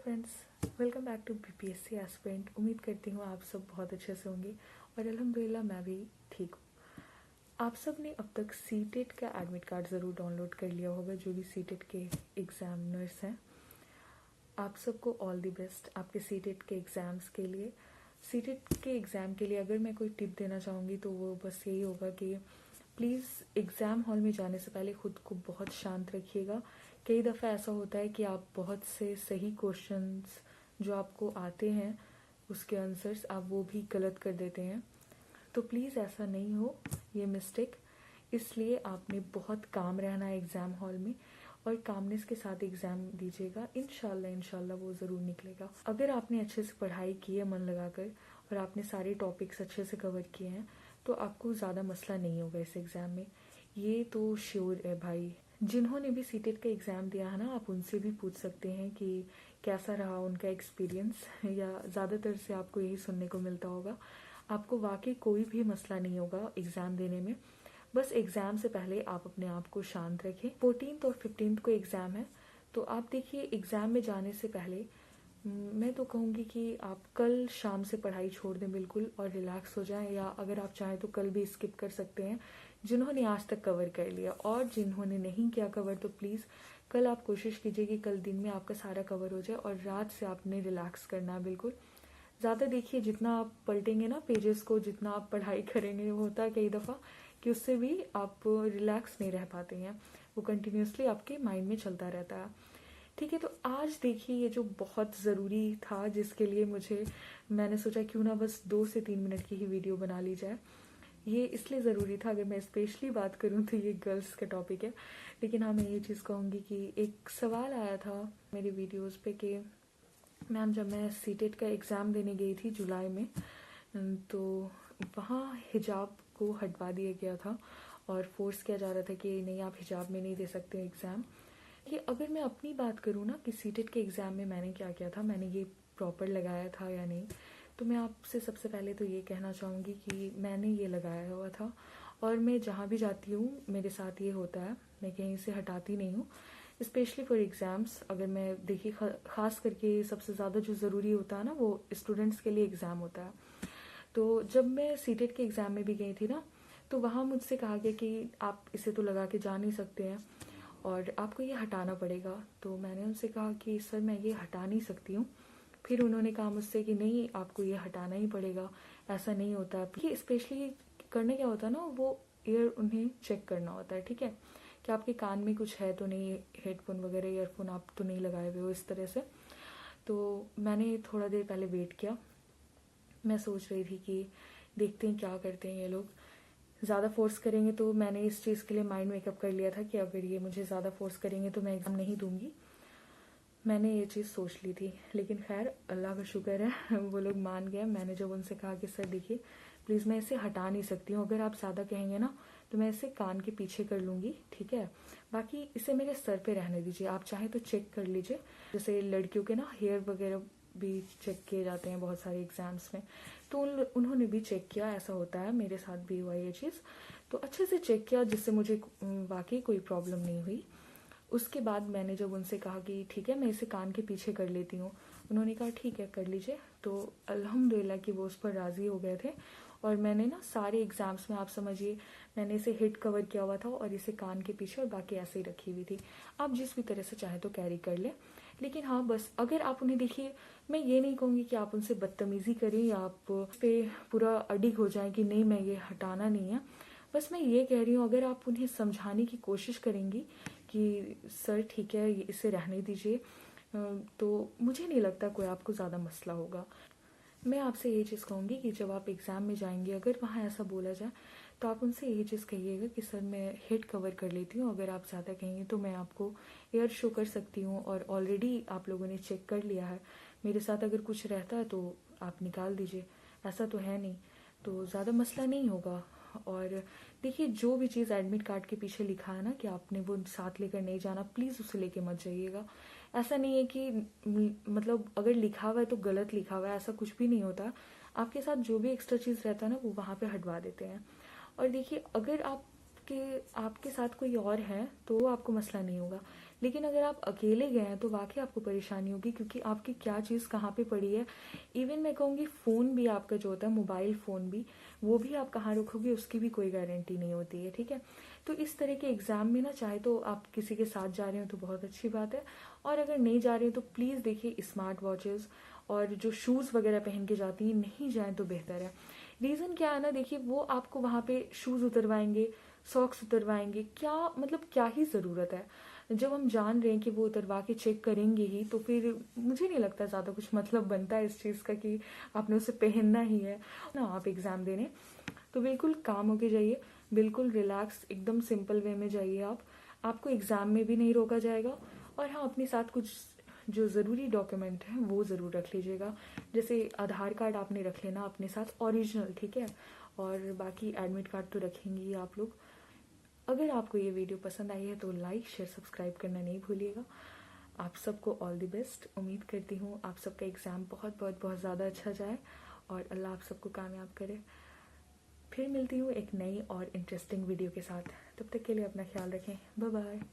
Friends, welcome back to BPSC aspirant. उम्मीद करती हूँ आप सब बहुत अच्छे से होंगे और अल्हम्दुलिल्लाह मैं भी ठीक हूँ। आप सब ने अब तक सीटेट का एडमिट कार्ड ज़रूर डाउनलोड कर लिया होगा। जो भी सीटेट के एग्ज़ामिनर्स हैं, आप सबको ऑल द बेस्ट आपके सीटेट के एग्ज़ाम्स के लिए। सीटेट के एग्ज़ाम के लिए अगर मैं कोई टिप देना चाहूँगी तो वो बस यही होगा कि प्लीज़ एग्ज़ाम हॉल में जाने से पहले ख़ुद को बहुत शांत रखिएगा। कई दफ़ा ऐसा होता है कि आप बहुत से सही क्वेश्चंस जो आपको आते हैं उसके आंसर्स आप वो भी गलत कर देते हैं, तो प्लीज़ ऐसा नहीं हो ये मिस्टेक। इसलिए आपने बहुत काम रहना है एग्ज़ाम हॉल में और कामनेस के साथ एग्ज़ाम दीजिएगा। इंशाल्लाह वो ज़रूर निकलेगा। अगर आपने अच्छे से पढ़ाई की है मन लगाकर और आपने सारे टॉपिक्स अच्छे से कवर किए हैं तो आपको ज़्यादा मसला नहीं होगा इस एग्ज़ाम में, ये तो श्योर है भाई। जिन्होंने भी सीटेट का एग्ज़ाम दिया है ना, आप उनसे भी पूछ सकते हैं कि कैसा रहा उनका एक्सपीरियंस, या ज़्यादातर से आपको यही सुनने को मिलता होगा। आपको वाकई कोई भी मसला नहीं होगा एग्ज़ाम देने में। बस एग्ज़ाम से पहले आप अपने आप को शांत रखें। 14 और 15 को एग्ज़ाम है, तो आप देखिए एग्ज़ाम में जाने से पहले मैं तो कहूँगी कि आप कल शाम से पढ़ाई छोड़ दें बिल्कुल और रिलैक्स हो जाएं, या अगर आप चाहें तो कल भी स्किप कर सकते हैं जिन्होंने आज तक कवर कर लिया। और जिन्होंने नहीं किया कवर तो प्लीज़ कल आप कोशिश कीजिए कि कल दिन में आपका सारा कवर हो जाए और रात से आपने रिलैक्स करना है बिल्कुल। ज़्यादा देखिए जितना आप पलटेंगे ना पेजेस को, जितना आप पढ़ाई करेंगे, वो होता है कई दफ़ा कि उससे भी आप रिलैक्स नहीं रह पाते हैं, वो कंटिन्यूसली आपके माइंड में चलता रहता है। ठीक है, तो आज देखिए ये जो बहुत ज़रूरी था जिसके लिए मैंने सोचा क्यों ना बस 2 से 3 मिनट की ही वीडियो बना ली जाए। ये इसलिए ज़रूरी था, अगर मैं स्पेशली बात करूँ तो ये गर्ल्स का टॉपिक है। लेकिन हाँ, मैं ये चीज़ कहूँगी कि एक सवाल आया था मेरी वीडियोस पे कि मैम जब मैं सीटेट का एग्ज़ाम देने गई थी जुलाई में, तो वहाँ हिजाब को हटवा दिया गया था और फोर्स किया जा रहा था कि नहीं आप हिजाब में नहीं दे सकते एग्ज़ाम। ये अगर मैं अपनी बात करूँ ना कि सीटेट के एग्ज़ाम में मैंने क्या किया था, मैंने ये प्रॉपर लगाया था या नहीं, तो मैं आपसे सबसे पहले तो ये कहना चाहूँगी कि मैंने ये लगाया हुआ था और मैं जहाँ भी जाती हूँ मेरे साथ ये होता है, मैं कहीं से हटाती नहीं हूँ। स्पेशली फॉर एग्ज़ाम्स, अगर मैं देखिए ख़ास करके सबसे ज़्यादा जो ज़रूरी होता है ना वो स्टूडेंट्स के लिए एग्ज़ाम होता है। तो जब मैं सीटेट के एग्ज़ाम में भी गई थी ना, तो वहाँ मुझसे कहा गया कि आप इसे तो लगा के जा नहीं सकते हैं और आपको ये हटाना पड़ेगा। तो मैंने उनसे कहा कि सर मैं ये हटा नहीं सकती हूँ। फिर उन्होंने कहा मुझसे कि नहीं आपको ये हटाना ही पड़ेगा, ऐसा नहीं होता। ये स्पेशली करने क्या होता है ना, वो ईयर उन्हें चेक करना होता है, ठीक है, कि आपके कान में कुछ है तो नहीं, हेडफोन वगैरह ईयरफोन आप तो नहीं लगाए हुए हो इस तरह से। तो मैंने थोड़ा देर पहले वेट किया। मैं सोच रही थी कि देखते हैं क्या करते हैं ये लोग, ज़्यादा फोर्स करेंगे तो मैंने इस चीज़ के लिए माइंड मेकअप कर लिया था कि अगर ये मुझे ज़्यादा फोर्स करेंगे तो मैं एग्ज़ाम नहीं दूंगी। मैंने ये चीज़ सोच ली थी, लेकिन खैर अल्लाह का शुक्र है वो लोग मान गए। मैंने जब उनसे कहा कि सर देखिए प्लीज़ मैं इसे हटा नहीं सकती हूँ, अगर आप ज़्यादा कहेंगे ना तो मैं इसे कान के पीछे कर लूँगी, ठीक है, बाकी इसे मेरे सर पे रहने दीजिए, आप चाहें तो चेक कर लीजिए। जैसे लड़कियों के ना हेयर वगैरह भी चेक किए जाते हैं बहुत सारे एग्ज़ाम्स में, तो उन्होंने भी चेक किया। ऐसा होता है, मेरे साथ भी हुआ ये चीज़, तो अच्छे से चेक किया जिससे मुझे वाकई कोई प्रॉब्लम नहीं हुई। उसके बाद मैंने जब उनसे कहा कि ठीक है मैं इसे कान के पीछे कर लेती हूँ, उन्होंने कहा ठीक है कर लीजिए। तो अल्हम्दुलिल्लाह कि वो उस पर राज़ी हो गए थे और मैंने ना सारे एग्ज़ाम्स में आप समझिए मैंने इसे हिट कवर किया हुआ था और इसे कान के पीछे और बाकी ऐसे ही रखी हुई थी। आप जिस भी तरह से चाहे तो कैरी कर लें, लेकिन हाँ बस अगर आप उन्हें देखिए, मैं ये नहीं कहूँगी कि आप उनसे बदतमीज़ी करें या आप पे पूरा अडिग हो जाएं कि नहीं मैं ये हटाना नहीं है। बस मैं ये कह रही हूँ अगर आप उन्हें समझाने की कोशिश करेंगी कि सर ठीक है इसे रहने दीजिए, तो मुझे नहीं लगता कोई आपको ज़्यादा मसला होगा। मैं आपसे ये चीज़ कहूँगी कि जब आप एग्ज़ाम में जाएंगे अगर वहाँ ऐसा बोला जाए तो आप उनसे यही चीज़ कहिएगा कि सर मैं हिट कवर कर लेती हूँ, अगर आप ज़्यादा कहेंगे तो मैं आपको एयर शो कर सकती हूँ और ऑलरेडी आप लोगों ने चेक कर लिया है, मेरे साथ अगर कुछ रहता है तो आप निकाल दीजिए, ऐसा तो है नहीं, तो ज़्यादा मसला नहीं होगा। और देखिए जो भी चीज़ एडमिट कार्ड के पीछे लिखा है ना कि आपने वो साथ लेकर नहीं जाना, प्लीज़ उसे लेके मत जाइएगा। ऐसा नहीं है कि मतलब अगर लिखा हुआ है तो गलत लिखा हुआ है, ऐसा कुछ भी नहीं होता। आपके साथ जो भी एक्स्ट्रा चीज़ रहता है ना वो वहाँ पे हटवा देते हैं। और देखिए अगर आपके साथ कोई और है तो आपको मसला नहीं होगा, लेकिन अगर आप अकेले गए हैं तो वाकई आपको परेशानी होगी, क्योंकि आपकी क्या चीज़ कहाँ पे पड़ी है। इवन मैं कहूँगी फ़ोन भी आपका जो होता है, मोबाइल फ़ोन भी, वो भी आप कहाँ रखोगे उसकी भी कोई गारंटी नहीं होती है, ठीक है। तो इस तरह के एग्ज़ाम में ना, चाहे तो आप किसी के साथ जा रहे हो तो बहुत अच्छी बात है, और अगर नहीं जा रहे हो तो प्लीज़ देखिए स्मार्ट वॉचेस और जो शूज़ वगैरह पहन के जाती हैं नहीं जाएं तो बेहतर है। रीज़न क्या है ना, देखिए वो आपको वहाँ पे शूज़ उतरवाएंगे, सॉक्स उतरवाएंगे, क्या मतलब क्या ही ज़रूरत है। जब हम जान रहे हैं कि वो उतरवा के चेक करेंगे ही, तो फिर मुझे नहीं लगता ज़्यादा कुछ मतलब बनता है इस चीज़ का कि आपने उसे पहनना ही है ना आप एग्ज़ाम देने। तो बिल्कुल काम होके जाइए, बिल्कुल रिलैक्स एकदम सिंपल वे में जाइए आप। आपको एग्ज़ाम में भी नहीं रोका जाएगा। और हाँ, अपने साथ कुछ जो ज़रूरी डॉक्यूमेंट हैं वो ज़रूर रख लीजिएगा। जैसे आधार कार्ड आपने रख लेना अपने साथ ओरिजिनल, ठीक है। और बाकी एडमिट कार्ड तो रखेंगे ही आप लोग। अगर आपको ये वीडियो पसंद आई है तो लाइक शेयर सब्सक्राइब करना नहीं भूलिएगा। आप सबको ऑल द बेस्ट। उम्मीद करती हूँ आप सबका एग्ज़ाम बहुत बहुत बहुत ज़्यादा अच्छा जाए और अल्लाह आप सबको कामयाब करे। फिर मिलती हूँ एक नई और इंटरेस्टिंग वीडियो के साथ। तब तक के लिए अपना ख्याल रखें। Bye bye.